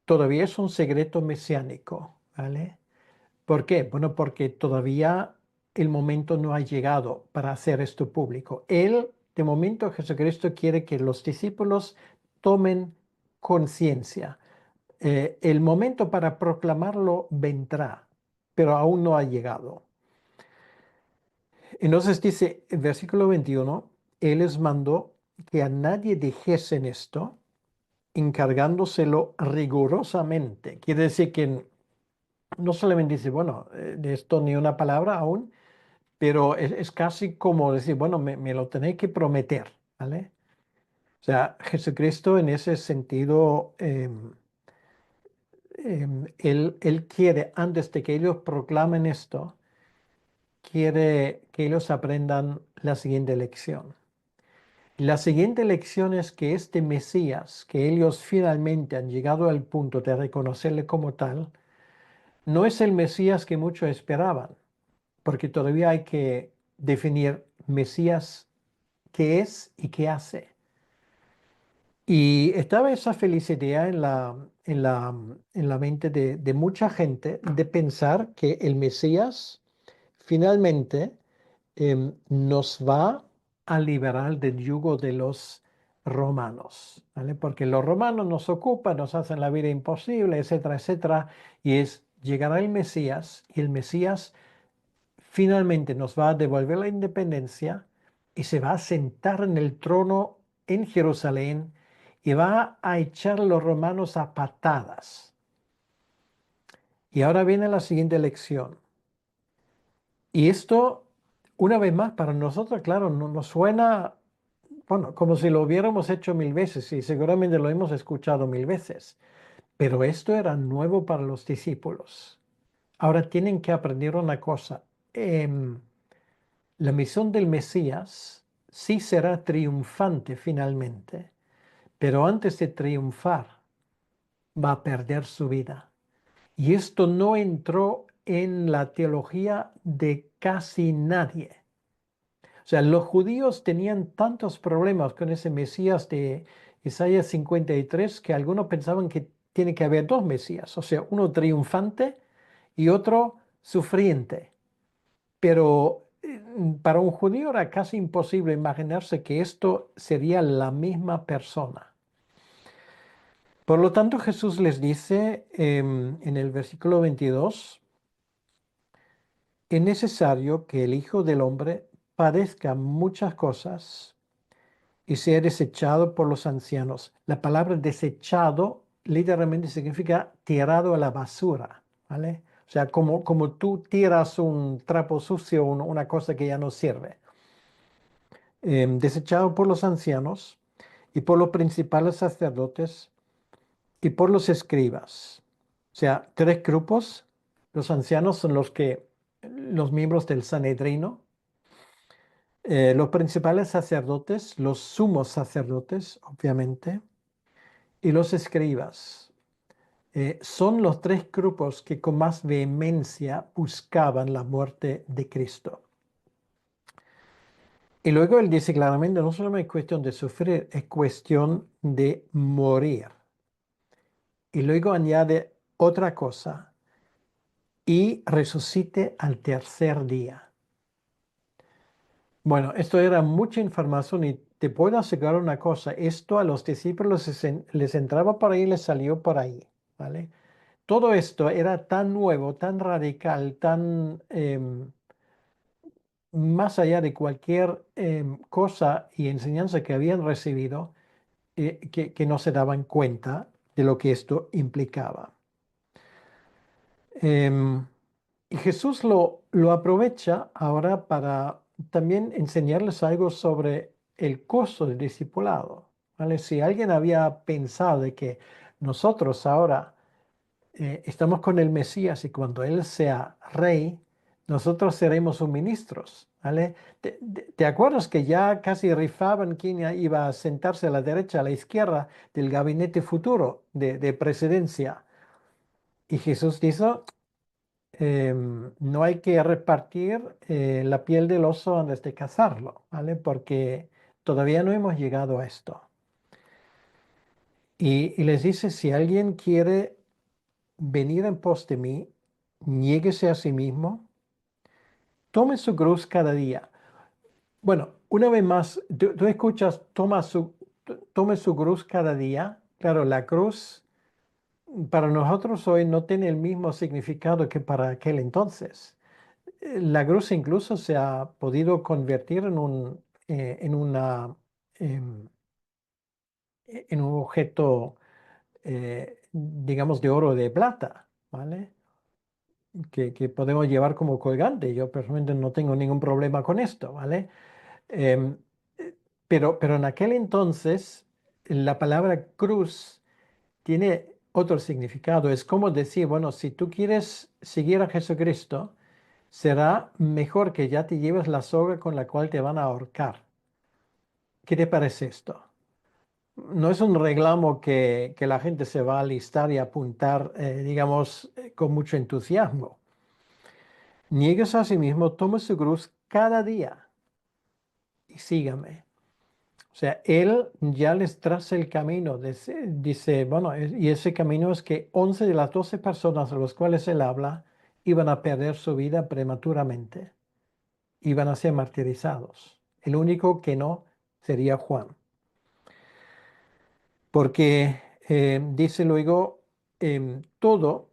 todavía es un secreto mesiánico, ¿vale? ¿Por qué? Bueno, porque todavía el momento no ha llegado para hacer esto público. De momento, Jesucristo quiere que los discípulos tomen conciencia. El momento para proclamarlo vendrá, pero aún no ha llegado. Entonces dice el versículo 21, Él les mandó que a nadie dijesen esto, encargándoselo rigurosamente. Quiere decir que no solamente dice, bueno, de esto ni una palabra aún, pero es casi como decir, bueno, me lo tenéis que prometer, ¿vale? O sea, Jesucristo en ese sentido, él quiere, antes de que ellos proclamen esto, quiere que ellos aprendan la siguiente lección. La siguiente lección es que este Mesías, que ellos finalmente han llegado al punto de reconocerle como tal, no es el Mesías que muchos esperaban, porque todavía hay que definir Mesías qué es y qué hace. Y estaba esa felicidad en la mente de mucha gente de pensar que el Mesías finalmente nos va a liberar del yugo de los romanos, ¿vale? Porque los romanos nos ocupan, nos hacen la vida imposible, etcétera, etcétera. Y llegará el Mesías y el Mesías finalmente nos va a devolver la independencia y se va a sentar en el trono en Jerusalén y va a echar a los romanos a patadas. Y ahora viene la siguiente lección. Y esto, una vez más, para nosotros, claro, no nos suena, bueno, como si lo hubiéramos hecho mil veces y seguramente lo hemos escuchado mil veces. Pero esto era nuevo para los discípulos. Ahora tienen que aprender una cosa. La misión del Mesías sí será triunfante finalmente, pero antes de triunfar va a perder su vida. Y esto no entró en la teología de casi nadie. O sea, los judíos tenían tantos problemas con ese Mesías de Isaías 53 que algunos pensaban que tiene que haber dos Mesías, o sea, uno triunfante y otro sufriente. Pero para un judío era casi imposible imaginarse que esto sería la misma persona. Por lo tanto, Jesús les dice en el versículo 22, es necesario que el Hijo del Hombre padezca muchas cosas y sea desechado por los ancianos. La palabra desechado literalmente significa tirado a la basura, ¿vale? O sea, como tú tiras un trapo sucio, una cosa que ya no sirve. Desechado por los ancianos y por los principales sacerdotes y por los escribas. O sea, tres grupos. Los ancianos son los miembros del Sanedrino. Los principales sacerdotes, los sumos sacerdotes, obviamente, y los escribas. Son los tres grupos que con más vehemencia buscaban la muerte de Cristo. Y luego él dice claramente, no solamente es cuestión de sufrir, es cuestión de morir. Y luego añade otra cosa, y resucite al tercer día. Bueno, esto era mucha información y te puedo asegurar una cosa, esto a los discípulos les entraba por ahí y les salió por ahí, ¿vale? Todo esto era tan nuevo, tan radical, tan más allá de cualquier cosa y enseñanza que habían recibido, que no se daban cuenta de lo que esto implicaba. Em, y Jesús lo aprovecha ahora para también enseñarles algo sobre el costo del discipulado, ¿vale? Si alguien había pensado de que nosotros ahora estamos con el Mesías y cuando Él sea rey, nosotros seremos sus ministros, ¿vale? ¿Te acuerdas que ya casi rifaban quién iba a sentarse a la derecha, a la izquierda del gabinete futuro de presidencia? Y Jesús dijo, no hay que repartir la piel del oso antes de cazarlo, ¿vale? Porque todavía no hemos llegado a esto. Y les dice, si alguien quiere venir en pos de mí, niéguese a sí mismo, tome su cruz cada día. Bueno, una vez más, tú escuchas, tome su cruz cada día. Claro, la cruz para nosotros hoy no tiene el mismo significado que para aquel entonces. La cruz incluso se ha podido convertir en em, en un objeto, digamos, de oro o de plata, ¿vale? Que podemos llevar como colgante. Yo personalmente no tengo ningún problema con esto, ¿vale? Em, eh, pero en aquel entonces la palabra cruz tiene otro significado. Es como decir, bueno, si tú quieres seguir a Jesucristo, será mejor que ya te lleves la soga con la cual te van a ahorcar. ¿Qué te parece esto? No es un reclamo que la gente se va a alistar y apuntar, digamos, con mucho entusiasmo. Niegues a sí mismo, tome su cruz cada día y sígame. O sea, él ya les traza el camino. Dice, bueno, y ese camino es que 11 de las 12 personas a las cuales él habla iban a perder su vida prematuramente, iban a ser martirizados. El único que no sería Juan. Porque dice luego, todo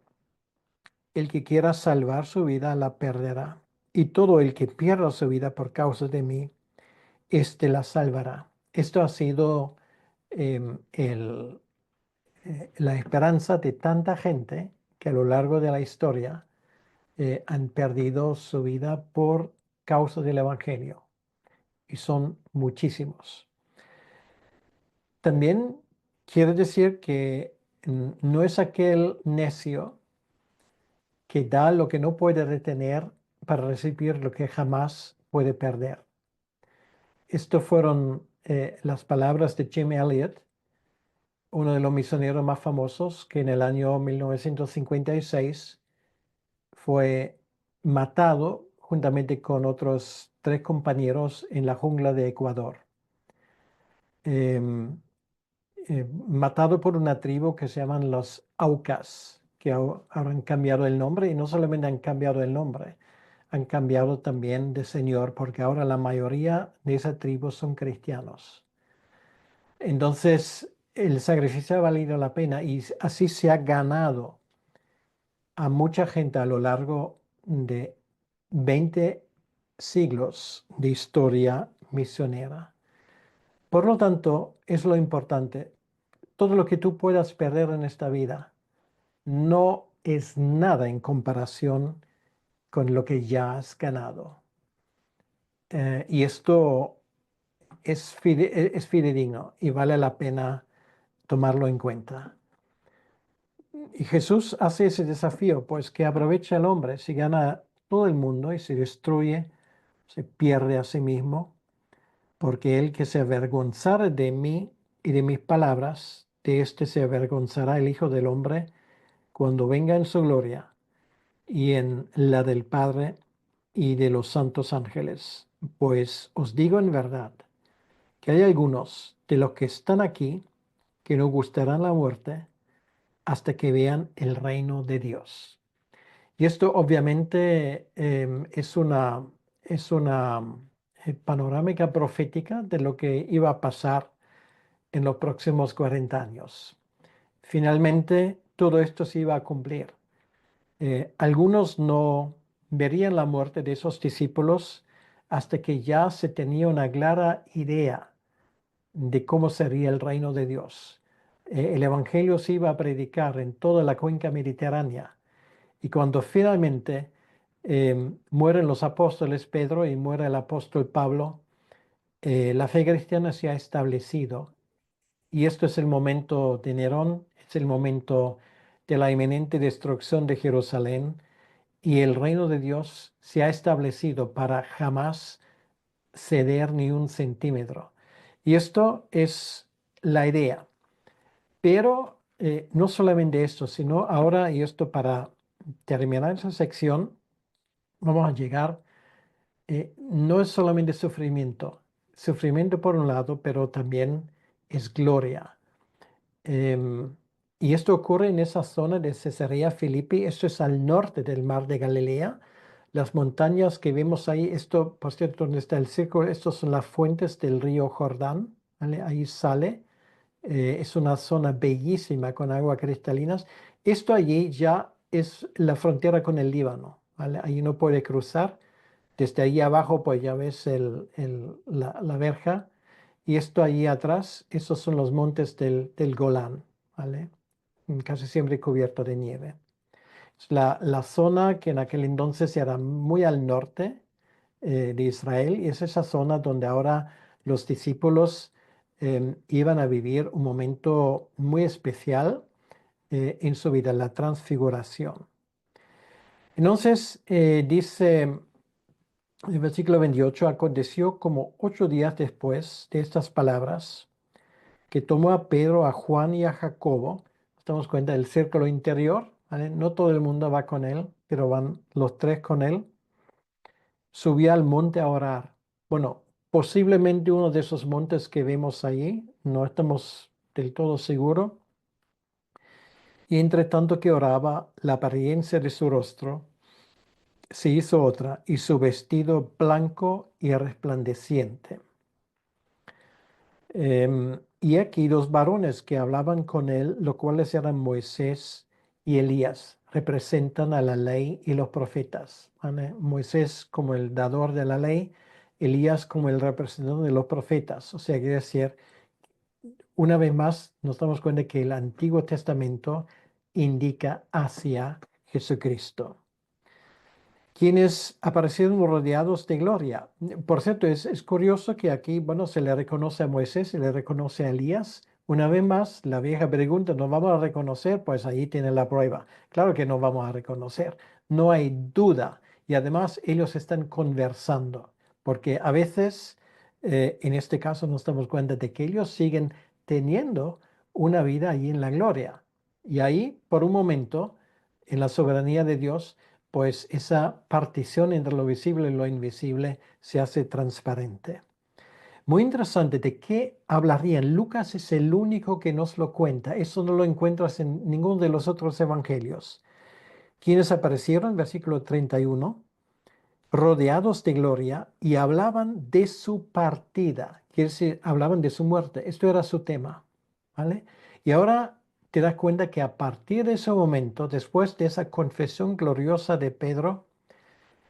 el que quiera salvar su vida la perderá. Y todo el que pierda su vida por causa de mí, éste la salvará. Esto ha sido la esperanza de tanta gente que a lo largo de la historia han perdido su vida por causa del Evangelio. Y son muchísimos. También quiero decir que no es aquel necio que da lo que no puede retener para recibir lo que jamás puede perder. Esto fueron las palabras de Jim Elliot, uno de los misioneros más famosos, que en el año 1956 fue matado juntamente con otros 3 compañeros en la jungla de Ecuador. Em, Matado por una tribu que se llaman los Aucas, que ahora han cambiado el nombre y no solamente han cambiado el nombre, han cambiado también de señor porque ahora la mayoría de esa tribu son cristianos. Entonces, el sacrificio ha valido la pena y así se ha ganado a mucha gente a lo largo de 20 siglos de historia misionera. Por lo tanto, es lo importante. Todo lo que tú puedas perder en esta vida no es nada en comparación con lo que ya has ganado. Y esto es fidedigno y vale la pena tomarlo en cuenta. Y Jesús hace ese desafío, pues que aprovecha el hombre si gana todo el mundo y se destruye, se pierde a sí mismo, porque el que se avergonzara de mí y de mis palabras, de éste se avergonzará el Hijo del Hombre cuando venga en su gloria y en la del Padre y de los santos ángeles. Pues os digo en verdad que hay algunos de los que están aquí que no gustarán la muerte hasta que vean el reino de Dios. Y esto obviamente es una panorámica profética de lo que iba a pasar en los próximos 40 años. Finalmente, todo esto se iba a cumplir. Algunos no verían la muerte de esos discípulos hasta que ya se tenía una clara idea de cómo sería el reino de Dios. El Evangelio se iba a predicar en toda la cuenca mediterránea y cuando finalmente mueren los apóstoles Pedro y muere el apóstol Pablo, la fe cristiana se ha establecido. Y esto es el momento de Nerón, es el momento de la inminente destrucción de Jerusalén y el reino de Dios se ha establecido para jamás ceder ni un centímetro. Y esto es la idea. Pero no solamente esto, sino ahora, y esto para terminar esa sección, vamos a llegar, no es solamente sufrimiento, sufrimiento por un lado, pero también es gloria. Em, y esto ocurre en esa zona de Cesarea Filipi, esto es al norte del mar de Galilea, Las montañas que vemos ahí, esto, por cierto, donde está el círculo, estos son las fuentes del río Jordán, ¿vale? Ahí sale. Es una zona bellísima con agua cristalinas. Esto allí ya es la frontera con el Líbano, ¿vale? Ahí no puede cruzar. Desde ahí abajo, pues ya ves la verja. Y esto allí atrás, esos son los montes del Golán, ¿vale? Casi siempre cubierto de nieve. Es la zona que en aquel entonces era muy al norte de Israel y es esa zona donde ahora los discípulos iban a vivir un momento muy especial en su vida, la transfiguración. Entonces, dice el versículo 28, aconteció como 8 días después de estas palabras, que tomó a Pedro, a Juan y a Jacobo. Nos damos cuenta del círculo interior, ¿vale? No todo el mundo va con él, pero van los tres con él. Subió al monte a orar. Bueno, posiblemente uno de esos montes que vemos ahí, no estamos del todo seguros. Y entre tanto que oraba, la apariencia de su rostro se hizo otra, y su vestido blanco y resplandeciente. Y aquí dos varones que hablaban con él, los cuales eran Moisés y Elías, representan a la ley y los profetas, ¿vale? Moisés como el dador de la ley, Elías como el representante de los profetas. O sea, quiere decir, una vez más nos damos cuenta que el Antiguo Testamento indica hacia Jesucristo, quienes aparecieron rodeados de gloria. Por cierto, es curioso que aquí, bueno, se le reconoce a Moisés, se le reconoce a Elías. Una vez más, la vieja pregunta, ¿nos vamos a reconocer? Pues ahí tienen la prueba. Claro que nos vamos a reconocer, no hay duda. Y además ellos están conversando, porque a veces, en este caso, nos damos cuenta de que ellos siguen teniendo una vida allí en la gloria. Y ahí, por un momento, en la soberanía de Dios, pues esa partición entre lo visible y lo invisible se hace transparente. Muy interesante, ¿de qué hablarían? Lucas es el único que nos lo cuenta. Eso no lo encuentras en ninguno de los otros evangelios. Quienes aparecieron, versículo 31, rodeados de gloria y hablaban de su partida. Quiere decir, hablaban de su muerte. Esto era su tema, ¿vale? Y ahora te das cuenta que a partir de ese momento, después de esa confesión gloriosa de Pedro,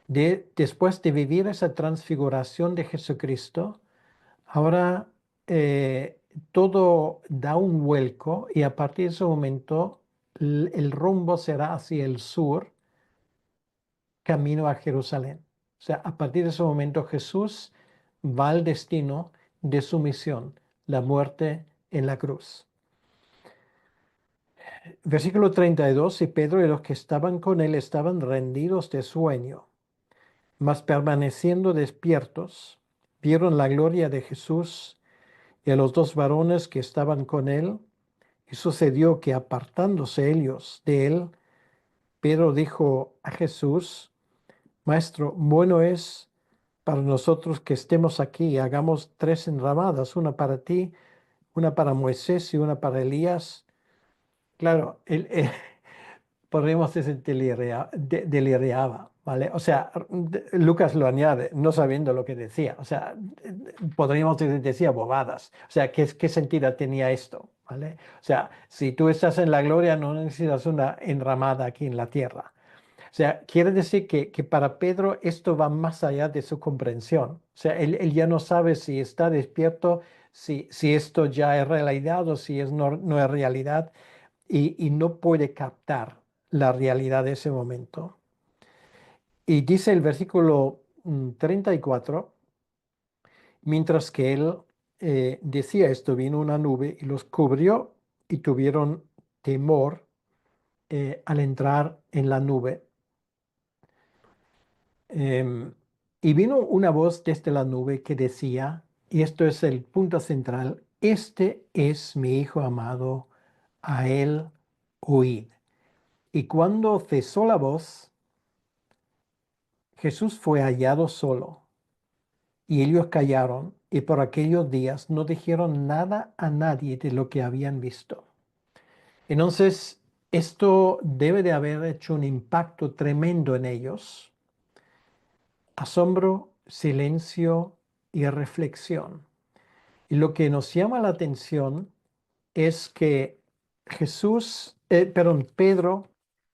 después de vivir esa transfiguración de Jesucristo, ahora todo da un vuelco y a partir de ese momento el rumbo será hacia el sur, camino a Jerusalén. O sea, a partir de ese momento Jesús va al destino de su misión, la muerte en la cruz. Versículo 32, y Pedro y los que estaban con él estaban rendidos de sueño. Mas permaneciendo despiertos, vieron la gloria de Jesús y a los dos varones que estaban con él. Y sucedió que apartándose ellos de él, Pedro dijo a Jesús: Maestro, bueno es para nosotros que estemos aquí y hagamos tres enramadas, una para ti, una para Moisés y una para Elías. Claro, podríamos decir deliraba, ¿vale? O sea, Lucas lo añade, no sabiendo lo que decía. O sea, podríamos decir, decía bobadas. O sea, ¿qué sentido tenía esto? ¿Vale? O sea, si tú estás en la gloria, no necesitas una enramada aquí en la tierra. O sea, quiere decir que para Pedro esto va más allá de su comprensión. O sea, él ya no sabe si está despierto, si esto ya es realidad o si no es realidad y no puede captar la realidad de ese momento. Y dice el versículo 34, mientras que él decía esto, vino una nube y los cubrió y tuvieron temor al entrar en la nube. Em, y vino una voz desde la nube que decía, y esto es el punto central, este es mi Hijo amado, a él oíd. Y cuando cesó la voz, Jesús fue hallado solo, y ellos callaron, y por aquellos días no dijeron nada a nadie de lo que habían visto. Entonces, esto debe de haber hecho un impacto tremendo en ellos, asombro, silencio y reflexión. Y lo que nos llama la atención es que Pedro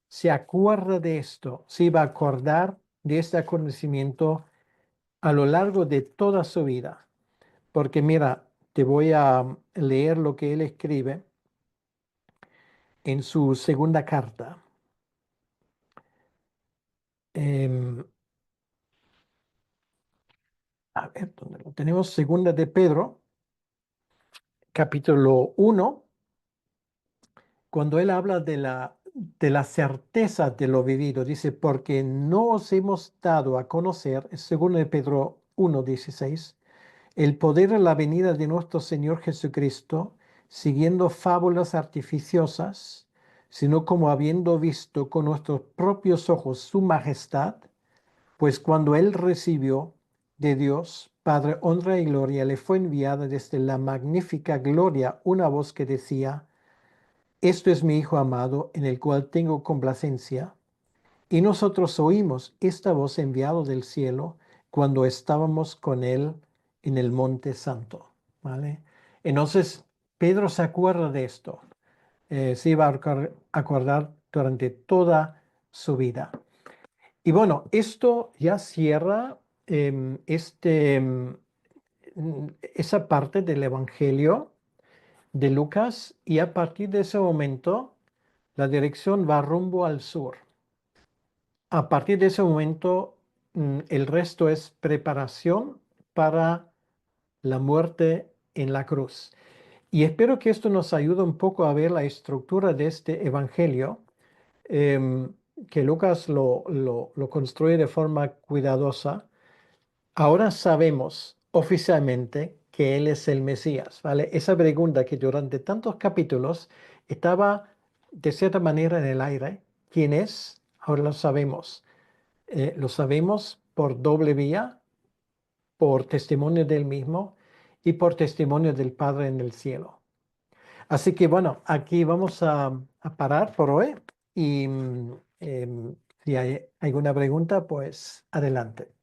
se acuerda de esto, se iba a acordar de este acontecimiento a lo largo de toda su vida. Porque mira, te voy a leer lo que él escribe en su segunda carta. Em, a ver, ¿dónde lo tenemos? Segunda de Pedro, capítulo 1, cuando él habla de la certeza de lo vivido, dice, porque no os hemos dado a conocer, según de Pedro 1:16, el poder de la venida de nuestro Señor Jesucristo, siguiendo fábulas artificiosas, sino como habiendo visto con nuestros propios ojos su majestad, pues cuando él recibió de Dios, Padre, honra y gloria, le fue enviada desde la magnífica gloria una voz que decía, esto es mi Hijo amado, en el cual tengo complacencia. Y nosotros oímos esta voz enviada del cielo cuando estábamos con él en el monte santo. ¿Vale? Entonces, Pedro se acuerda de esto. Se iba a acordar durante toda su vida. Y bueno, esto ya cierra esa parte del Evangelio de Lucas y a partir de ese momento la dirección va rumbo al sur. A partir de ese momento el resto es preparación para la muerte en la cruz. Y espero que esto nos ayude un poco a ver la estructura de este Evangelio, em, que Lucas lo construye de forma cuidadosa. Ahora sabemos oficialmente que Él es el Mesías, ¿vale? Esa pregunta que durante tantos capítulos estaba de cierta manera en el aire, ¿quién es? Ahora lo sabemos por doble vía, por testimonio del mismo y por testimonio del Padre en el cielo. Así que bueno, aquí vamos a parar por hoy y si hay alguna pregunta, pues adelante.